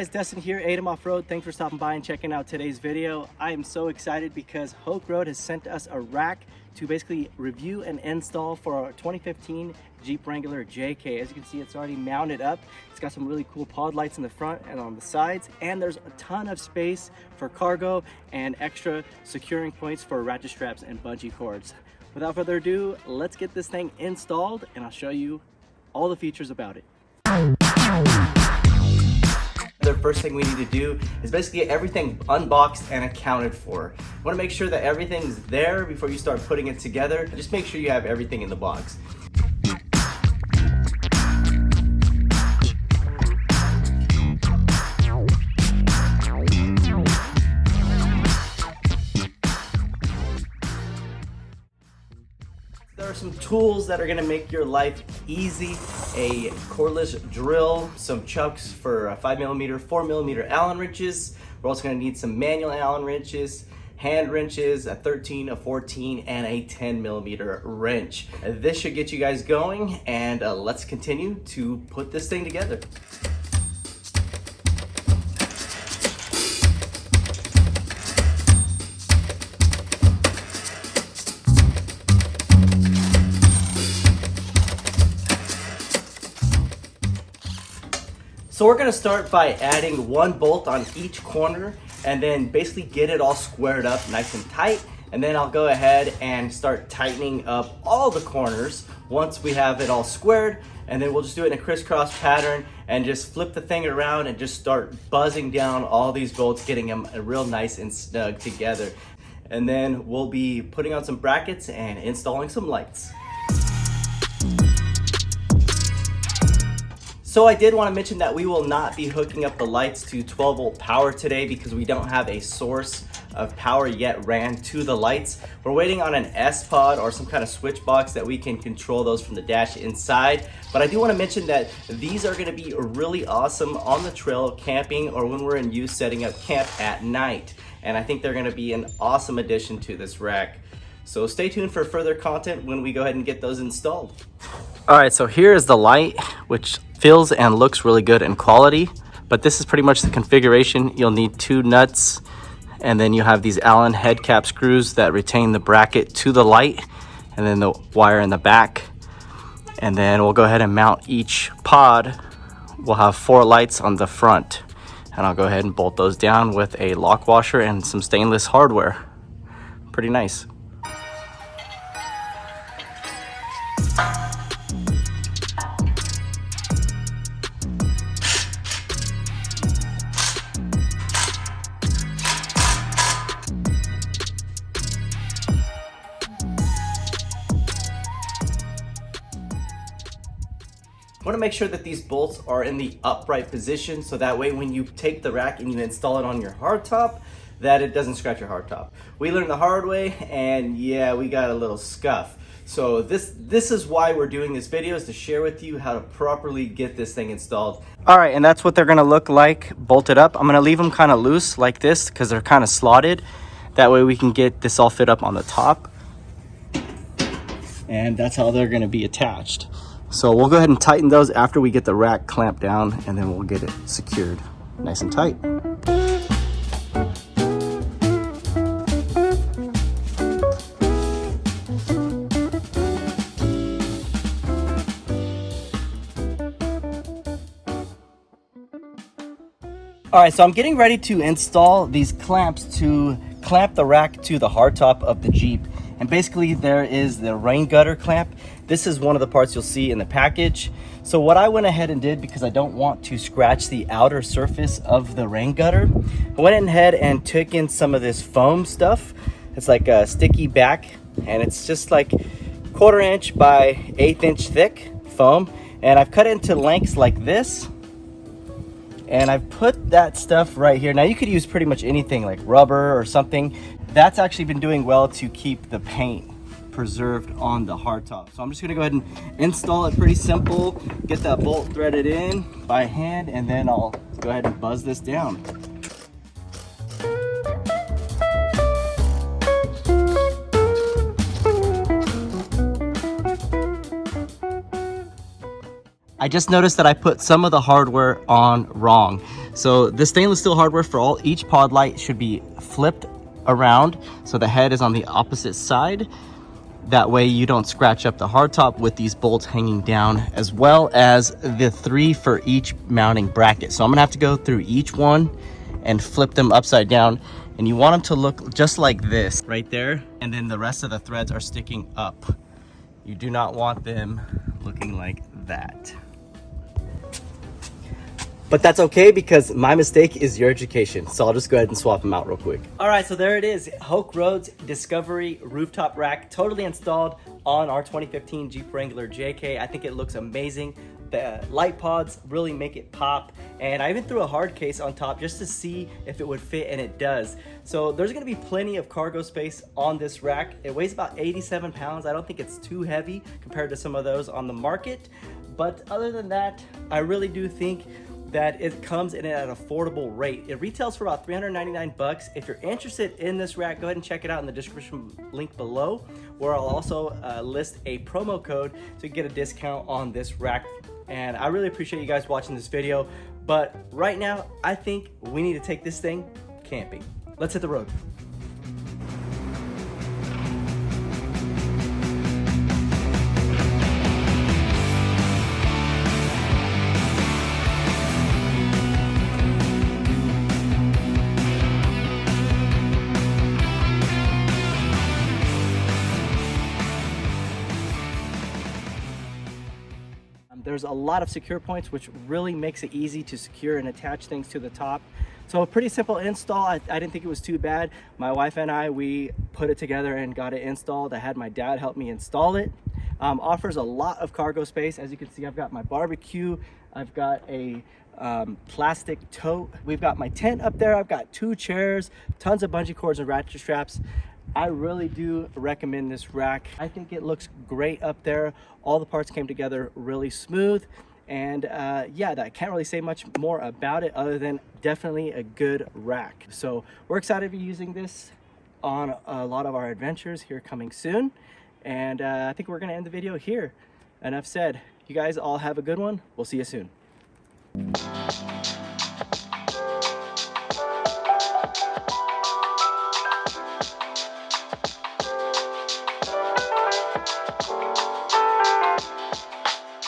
guys, Dustin here, Adam Off-Road. Thanks for stopping by and checking out today's video. I am so excited because Hoke Road has sent us a rack to basically review and install for our 2015 Jeep Wrangler JK. As you can see, it's already mounted up. It's got some really cool pod lights in the front and on the sides, and there's a ton of space for cargo and extra securing points for ratchet straps and bungee cords. Without further ado, let's get this thing installed and I'll show you all the features about it. The first thing we need to do is basically get everything unboxed and accounted for. You want to make sure that everything's there before you start putting it together. Just make sure you have everything in the box. There are some tools that are going to make your life easy. A cordless drill, some chucks for 5mm, 4mm Allen wrenches. We're also going to need some manual Allen wrenches, hand wrenches, a 13, a 14, and a 10mm wrench. This should get you guys going, and let's continue to put this thing together. So we're gonna start by adding one bolt on each corner and then basically get it all squared up nice and tight. And then I'll go ahead and start tightening up all the corners once we have it all squared. And then we'll just do it in a crisscross pattern and just flip the thing around and just start buzzing down all these bolts, getting them real nice and snug together. And then we'll be putting on some brackets and installing some lights. So I did want to mention that we will not be hooking up the lights to 12-volt power today because we don't have a source of power yet ran to the lights. We're waiting on an S-Pod or some kind of switch box that we can control those from the dash inside. But I do want to mention that these are going to be really awesome on the trail camping or when we're in use setting up camp at night. And I think they're going to be an awesome addition to this rack. So stay tuned for further content when we go ahead and get those installed. All right, so here is the light, which feels and looks really good in quality, but this is pretty much the configuration. You'll need 2 nuts, and then you have these Allen head cap screws that retain the bracket to the light, and then the wire in the back. And then we'll go ahead and mount each pod. We'll have 4 lights on the front, and I'll go ahead and bolt those down with a lock washer and some stainless hardware. Pretty nice. Want to make sure that these bolts are in the upright position so that way when you take the rack and you install it on your hardtop, that it doesn't scratch your hardtop. We learned the hard way, and yeah, we got a little scuff. So this is why we're doing this video, is to share with you how to properly get this thing installed. All right, and that's what they're gonna look like bolted up. I'm gonna leave them kind of loose like this because they're kind of slotted. That way we can get this all fit up on the top. And that's how they're gonna be attached. So we'll go ahead and tighten those after we get the rack clamped down, and then we'll get it secured nice and tight. All right, so I'm getting ready to install these clamps to clamp the rack to the hardtop of the Jeep. And basically there is the rain gutter clamp. This is one of the parts you'll see in the package. So what I went ahead and did, because I don't want to scratch the outer surface of the rain gutter, I went ahead and took in some of this foam stuff. It's like a sticky back, and it's just like 1/4 inch by 1/8 inch thick foam. And I've cut it into lengths like this. And I've put that stuff right here. Now you could use pretty much anything like rubber or something. That's actually been doing well to keep the paint preserved on the hardtop. So I'm just gonna go ahead and install it pretty simple, get that bolt threaded in by hand, and then I'll go ahead and buzz this down. I just noticed that I put some of the hardware on wrong. So the stainless steel hardware for each pod light should be flipped around so the head is on the opposite side. That way you don't scratch up the hardtop with these bolts hanging down, as well as the 3 for each mounting bracket. So I'm gonna have to go through each one and flip them upside down, and you want them to look just like this right there, and then the rest of the threads are sticking up. You do not want them looking like that. But that's okay, because my mistake is your education. So I'll just go ahead and swap them out real quick. All right, so there it is. Hoke Roads Discovery rooftop rack, totally installed on our 2015 Jeep Wrangler JK. I think it looks amazing. The light pods really make it pop. And I even threw a hard case on top just to see if it would fit, and it does. So there's gonna be plenty of cargo space on this rack. It weighs about 87 pounds. I don't think it's too heavy compared to some of those on the market. But other than that, I really do think that it comes in at an affordable rate. It retails for about 399 bucks. If you're interested in this rack, go ahead and check it out in the description link below, where I'll also list a promo code to get a discount on this rack. And I really appreciate you guys watching this video. But right now, I think we need to take this thing camping. Let's hit the road. There's a lot of secure points, which really makes it easy to secure and attach things to the top. So a pretty simple install. I didn't think it was too bad. My wife and I, we put it together and got it installed. I had my dad help me install it. Offers a lot of cargo space. As you can see, I've got my barbecue. I've got a plastic tote. We've got my tent up there. I've got 2 chairs, tons of bungee cords and ratchet straps. I really do recommend this rack. I think it looks great up there. All the parts came together really smooth. And yeah, I can't really say much more about it other than definitely a good rack. So we're excited to be using this on a lot of our adventures here coming soon. And I think we're gonna end the video here. Enough said. You guys all have a good one. We'll see you soon.